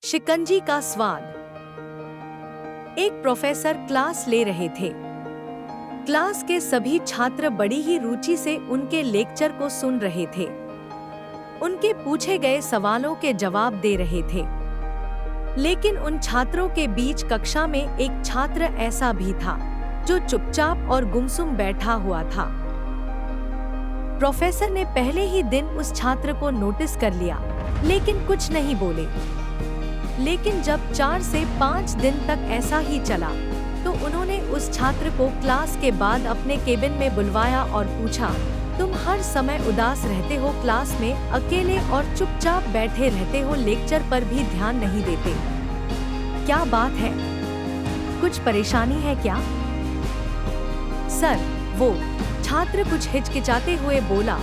शिकंजी का स्वाद। एक प्रोफेसर क्लास ले रहे थे। क्लास के सभी छात्र बड़ी ही रुचि से उनके लेक्चर को सुन रहे थे। उनके पूछे गए सवालों के जवाब दे रहे थे। लेकिन उन छात्रों के बीच कक्षा में एक छात्र ऐसा भी था जो चुपचाप और गुमसुम बैठा हुआ था। प्रोफेसर ने पहले ही दिन उस छात्र को नोटिस कर लिया, लेकिन कुछ नहीं बोले। लेकिन जब 4 से 5 दिन तक ऐसा ही चला, तो उन्होंने उस छात्र को क्लास के बाद अपने केबिन में बुलवाया और पूछा, तुम हर समय उदास रहते हो, क्लास में अकेले और चुपचाप बैठे रहते हो, लेक्चर पर भी ध्यान नहीं देते। क्या बात है? कुछ परेशानी है क्या? सर, वो छात्र कुछ हिचकिचाते हुए बोला,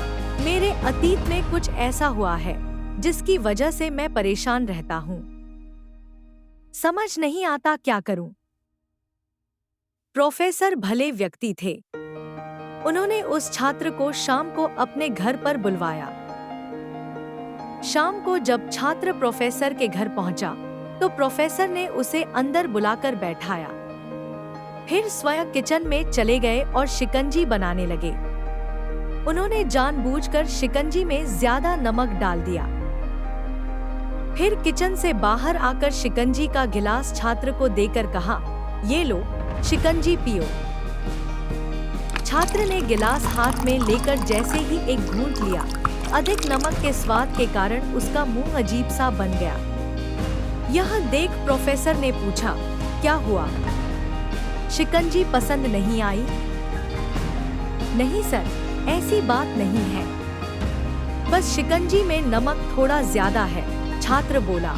मेरे अतीत में कुछ ऐसा हुआ है जिसकी वजह से मैं परेशान रहता हूँ। समझ नहीं आता क्या करूं। प्रोफेसर भले व्यक्ति थे। उन्होंने उस छात्र को शाम को अपने घर पर बुलवाया। शाम को जब छात्र प्रोफेसर के घर पहुंचा, तो प्रोफेसर ने उसे अंदर बुलाकर बैठाया। फिर स्वयं किचन में चले गए और शिकंजी बनाने लगे। उन्होंने जानबूझकर शिकंजी में ज्यादा नमक डाल दिया। फिर किचन से बाहर आकर शिकंजी का गिलास छात्र को देकर कहा, ये लो, शिकंजी पियो। छात्र ने गिलास हाथ में लेकर जैसे ही एक घूंट लिया, अधिक नमक के स्वाद के कारण उसका मुंह अजीब सा बन गया। यह देख प्रोफेसर ने पूछा, क्या हुआ? शिकंजी पसंद नहीं आई? नहीं सर, ऐसी बात नहीं है, बस शिकंजी में नमक थोड़ा ज्यादा है, छात्र बोला।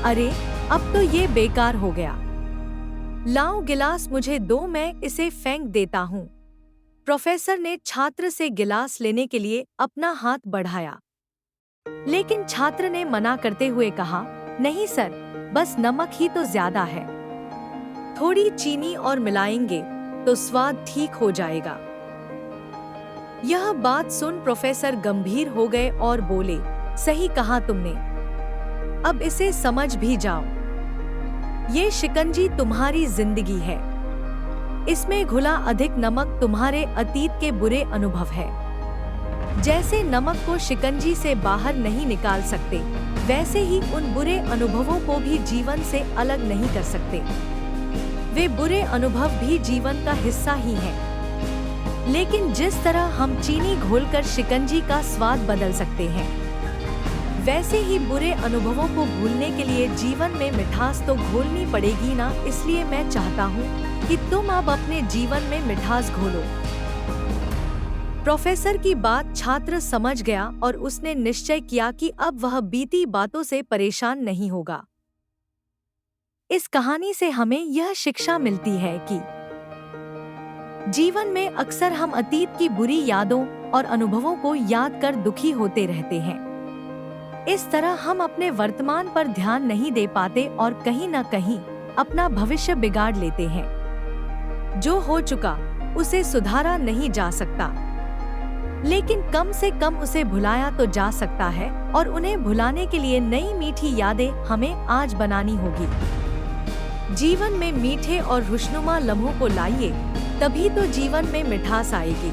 अरे, अब तो ये बेकार हो गया। लाओ गिलास मुझे दो, मैं इसे फेंक देता हूँ। प्रोफेसर ने छात्र से गिलास लेने के लिए अपना हाथ बढ़ाया, लेकिन छात्र ने मना करते हुए कहा, नहीं सर, बस नमक ही तो ज्यादा है। थोड़ी चीनी और मिलाएंगे तो स्वाद ठीक हो जाएगा। यह बात सुन प्रोफेसर गंभीर हो गए और बोले, सही कहा तुमने, अब इसे समझ भी जाओ। ये शिकंजी तुम्हारी जिंदगी है। इसमें घुला अधिक नमक तुम्हारे अतीत के बुरे अनुभव है। जैसे नमक को शिकंजी से बाहर नहीं निकाल सकते, वैसे ही उन बुरे अनुभवों को भी जीवन से अलग नहीं कर सकते। वे बुरे अनुभव भी जीवन का हिस्सा ही हैं। लेकिन जिस तरह हम चीनी घोलकर शिकंजी का स्वाद बदल सकते हैं, वैसे ही बुरे अनुभवों को भूलने के लिए जीवन में मिठास तो घोलनी पड़ेगी ना। इसलिए मैं चाहता हूँ कि तुम अब अपने जीवन में मिठास घोलो। प्रोफेसर की बात छात्र समझ गया और उसने निश्चय किया कि अब वह बीती बातों से परेशान नहीं होगा। इस कहानी से हमें यह शिक्षा मिलती है कि जीवन में अक्सर हम अतीत की बुरी यादों और अनुभवों को याद कर दुखी होते रहते हैं। इस तरह हम अपने वर्तमान पर ध्यान नहीं दे पाते और कहीं न कहीं अपना भविष्य बिगाड़ लेते हैं। जो हो चुका उसे सुधारा नहीं जा सकता, लेकिन कम से कम उसे भुलाया तो जा सकता है, और उन्हें भुलाने के लिए नई मीठी यादें हमें आज बनानी होगी। जीवन में मीठे और खुशनुमा लम्हों को लाइए, तभी तो जीवन में मिठास आएगी।